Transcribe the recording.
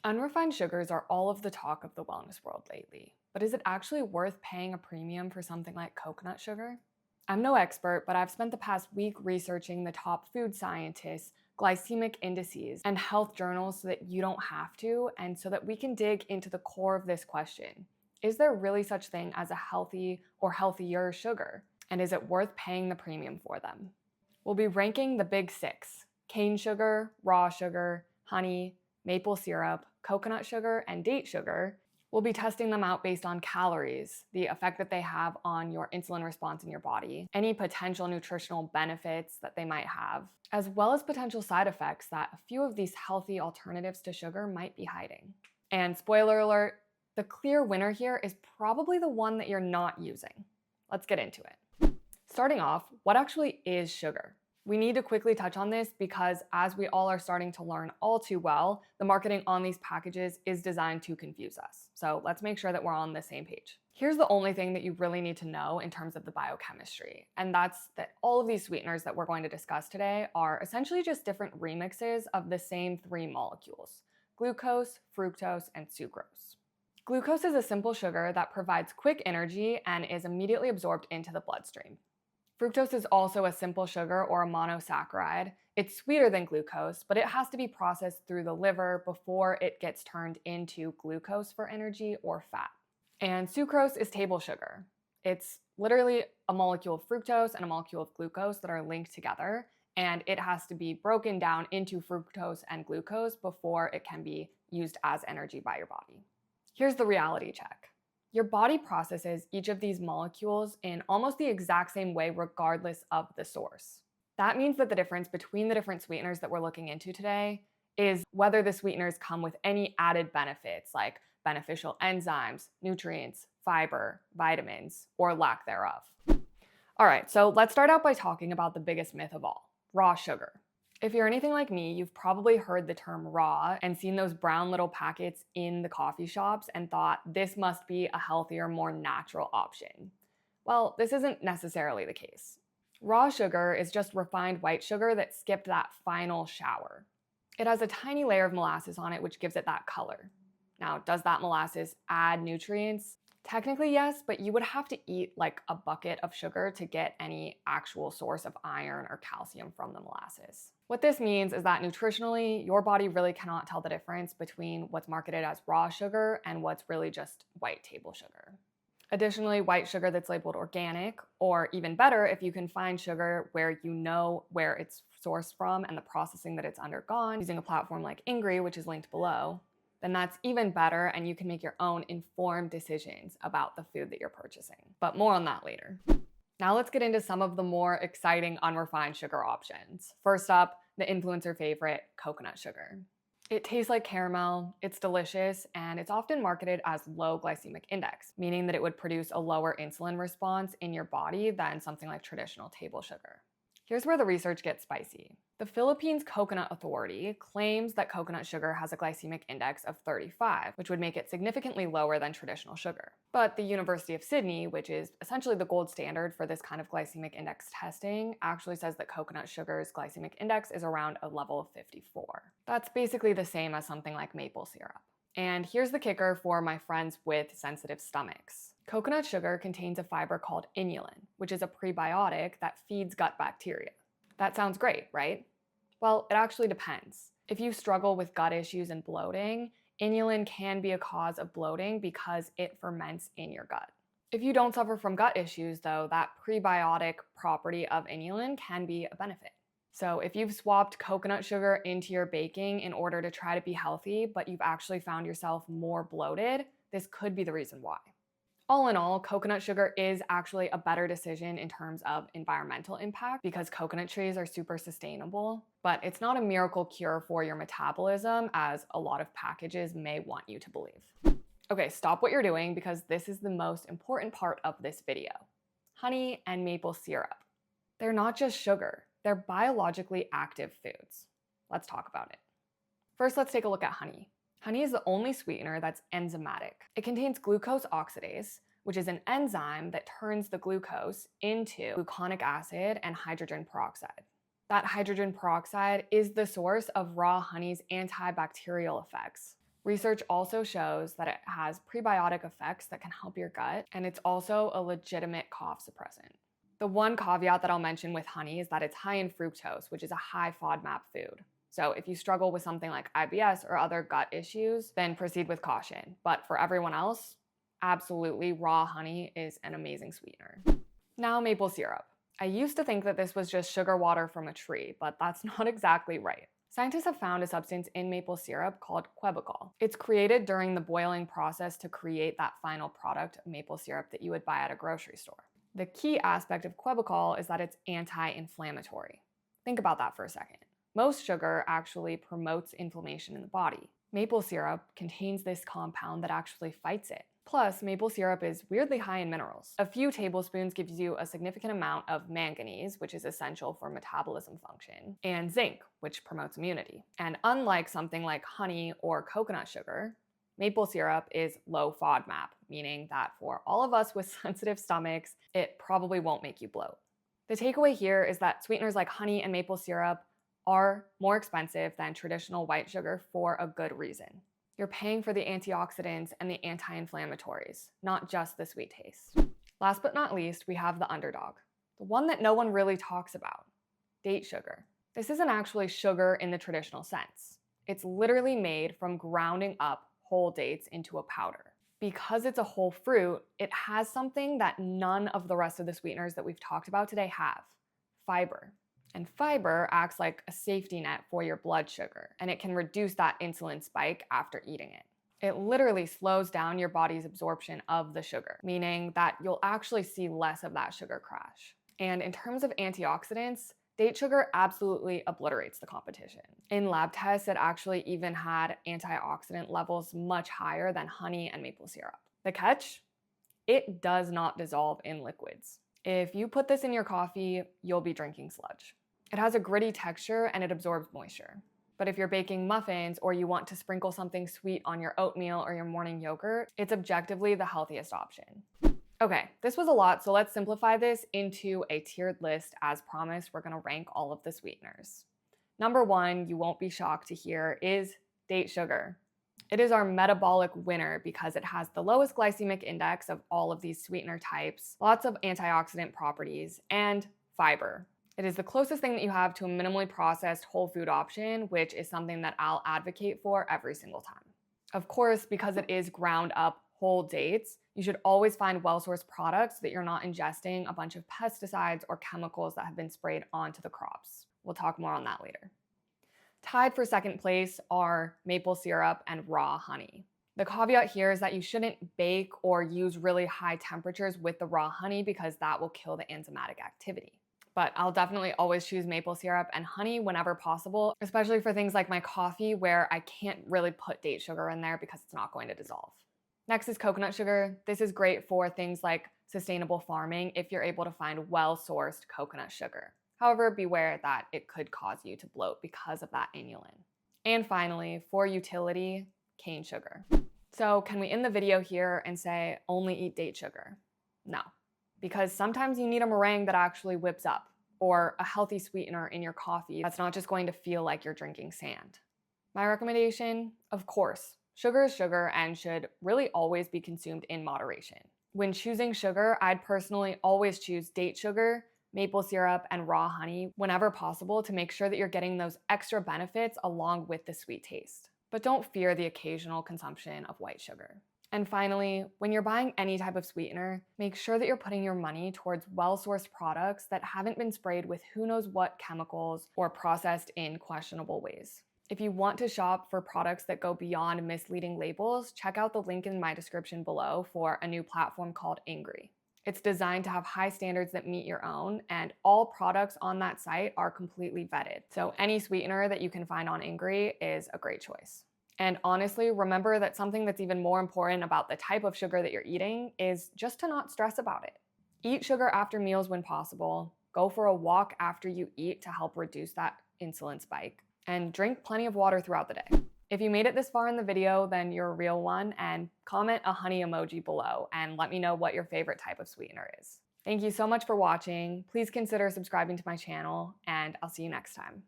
Unrefined sugars are all of the talk of the wellness world lately, but is it actually worth paying a premium for something like coconut sugar? I'm no expert, but I've spent the past week researching the top food scientists, glycemic indices, and health journals so that you don't have to, and so that we can dig into the core of this question. Is there really such thing as a healthy or healthier sugar? And is it worth paying the premium for them? We'll be ranking the big six: cane sugar, raw sugar, honey, maple syrup, coconut sugar, and date sugar. We'll be testing them out based on calories, the effect that they have on your insulin response in your body, any potential nutritional benefits that they might have, as well as potential side effects that a few of these healthy alternatives to sugar might be hiding. And spoiler alert, the clear winner here is probably the one that you're not using. Let's get into it. Starting off, what actually is sugar? We need to quickly touch on this because, as we all are starting to learn all too well, the marketing on these packages is designed to confuse us. So let's make sure that we're on the same page. Here's the only thing that you really need to know in terms of the biochemistry, and that's that all of these sweeteners that we're going to discuss today are essentially just different remixes of the same three molecules: glucose, fructose, and sucrose. Glucose is a simple sugar that provides quick energy and is immediately absorbed into the bloodstream. Fructose is also a simple sugar or a monosaccharide. It's sweeter than glucose, but it has to be processed through the liver before it gets turned into glucose for energy or fat. And sucrose is table sugar. It's literally a molecule of fructose and a molecule of glucose that are linked together, and it has to be broken down into fructose and glucose before it can be used as energy by your body. Here's the reality check. Your body processes each of these molecules in almost the exact same way regardless of the source. That means that the difference between the different sweeteners that we're looking into today is whether the sweeteners come with any added benefits like beneficial enzymes, nutrients, fiber, vitamins, or lack thereof. All right, so let's start out by talking about the biggest myth of all: raw sugar. If you're anything like me, you've probably heard the term raw and seen those brown little packets in the coffee shops and thought this must be a healthier, more natural option. Well, this isn't necessarily the case. Raw sugar is just refined white sugar that skipped that final shower. It has a tiny layer of molasses on it, which gives it that color. Now, does that molasses add nutrients? Technically, yes, but you would have to eat like a bucket of sugar to get any actual source of iron or calcium from the molasses. What this means is that nutritionally, your body really cannot tell the difference between what's marketed as raw sugar and what's really just white table sugar. Additionally, white sugar that's labeled organic, or even better, if you can find sugar where you know where it's sourced from and the processing that it's undergone using a platform like Ingri, which is linked below, then that's even better and you can make your own informed decisions about the food that you're purchasing. But more on that later. Now let's get into some of the more exciting unrefined sugar options. First up, the influencer favorite, coconut sugar. It tastes like caramel, it's delicious, and it's often marketed as low glycemic index, meaning that it would produce a lower insulin response in your body than something like traditional table sugar. Here's where the research gets spicy. The Philippines Coconut Authority claims that coconut sugar has a glycemic index of 35, which would make it significantly lower than traditional sugar. But the University of Sydney, which is essentially the gold standard for this kind of glycemic index testing, actually says that coconut sugar's glycemic index is around a level of 54. That's basically the same as something like maple syrup. And here's the kicker for my friends with sensitive stomachs. Coconut sugar contains a fiber called inulin, which is a prebiotic that feeds gut bacteria. That sounds great, right? Well, it actually depends. If you struggle with gut issues and bloating, inulin can be a cause of bloating because it ferments in your gut. If you don't suffer from gut issues, though, that prebiotic property of inulin can be a benefit. So if you've swapped coconut sugar into your baking in order to try to be healthy, but you've actually found yourself more bloated, this could be the reason why. All in all, coconut sugar is actually a better decision in terms of environmental impact because coconut trees are super sustainable, but it's not a miracle cure for your metabolism as a lot of packages may want you to believe. Okay, stop what you're doing because this is the most important part of this video. Honey and maple syrup. They're not just sugar, they're biologically active foods. Let's talk about it. First, let's take a look at honey. Honey is the only sweetener that's enzymatic. It contains glucose oxidase, which is an enzyme that turns the glucose into gluconic acid and hydrogen peroxide. That hydrogen peroxide is the source of raw honey's antibacterial effects. Research also shows that it has prebiotic effects that can help your gut, and it's also a legitimate cough suppressant. The one caveat that I'll mention with honey is that it's high in fructose, which is a high FODMAP food. So if you struggle with something like IBS or other gut issues, then proceed with caution. But for everyone else, absolutely raw honey is an amazing sweetener. Now, maple syrup. I used to think that this was just sugar water from a tree, but that's not exactly right. Scientists have found a substance in maple syrup called quebecol. It's created during the boiling process to create that final product of maple syrup that you would buy at a grocery store. The key aspect of quebecol is that it's anti-inflammatory. Think about that for a second. Most sugar actually promotes inflammation in the body. Maple syrup contains this compound that actually fights it. Plus, maple syrup is weirdly high in minerals. A few tablespoons gives you a significant amount of manganese, which is essential for metabolism function, and zinc, which promotes immunity. And unlike something like honey or coconut sugar, maple syrup is low FODMAP, meaning that for all of us with sensitive stomachs, it probably won't make you bloat. The takeaway here is that sweeteners like honey and maple syrup are more expensive than traditional white sugar for a good reason. You're paying for the antioxidants and the anti-inflammatories, not just the sweet taste. Last but not least, we have the underdog, the one that no one really talks about, date sugar. This isn't actually sugar in the traditional sense. It's literally made from grounding up whole dates into a powder. Because it's a whole fruit, it has something that none of the rest of the sweeteners that we've talked about today have: fiber. And fiber acts like a safety net for your blood sugar, and it can reduce that insulin spike after eating it. It literally slows down your body's absorption of the sugar, meaning that you'll actually see less of that sugar crash. And in terms of antioxidants, date sugar absolutely obliterates the competition. In lab tests, it actually even had antioxidant levels much higher than honey and maple syrup. The catch? It does not dissolve in liquids. If you put this in your coffee, you'll be drinking sludge. It has a gritty texture and it absorbs moisture. But if you're baking muffins or you want to sprinkle something sweet on your oatmeal or your morning yogurt, it's objectively the healthiest option. Okay, this was a lot, so let's simplify this into a tiered list. As promised, we're gonna rank all of the sweeteners. Number 1, you won't be shocked to hear, is date sugar. It is our metabolic winner because it has the lowest glycemic index of all of these sweetener types, lots of antioxidant properties, and fiber. It is the closest thing that you have to a minimally processed whole food option, which is something that I'll advocate for every single time. Of course, because it is ground up whole dates, you should always find well-sourced products so that you're not ingesting a bunch of pesticides or chemicals that have been sprayed onto the crops. We'll talk more on that later. Tied for second place are maple syrup and raw honey. The caveat here is that you shouldn't bake or use really high temperatures with the raw honey because that will kill the enzymatic activity. But I'll definitely always choose maple syrup and honey whenever possible, especially for things like my coffee where I can't really put date sugar in there because it's not going to dissolve. Next is coconut sugar. This is great for things like sustainable farming if you're able to find well-sourced coconut sugar. However, beware that it could cause you to bloat because of that inulin. And finally, for utility, cane sugar. So can we end the video here and say only eat date sugar? No, because sometimes you need a meringue that actually whips up, or a healthy sweetener in your coffee that's not just going to feel like you're drinking sand. My recommendation, of course, sugar is sugar and should really always be consumed in moderation. When choosing sugar, I'd personally always choose date sugar, maple syrup, and raw honey whenever possible to make sure that you're getting those extra benefits along with the sweet taste. But don't fear the occasional consumption of white sugar. And finally, when you're buying any type of sweetener, make sure that you're putting your money towards well-sourced products that haven't been sprayed with who knows what chemicals or processed in questionable ways. If you want to shop for products that go beyond misleading labels, check out the link in my description below for a new platform called Angry. It's designed to have high standards that meet your own, and all products on that site are completely vetted. So any sweetener that you can find on Angry is a great choice. And honestly, remember that something that's even more important about the type of sugar that you're eating is just to not stress about it. Eat sugar after meals when possible, go for a walk after you eat to help reduce that insulin spike, and drink plenty of water throughout the day. If you made it this far in the video, then you're a real one, and comment a honey emoji below and let me know what your favorite type of sweetener is. Thank you so much for watching. Please consider subscribing to my channel, and I'll see you next time.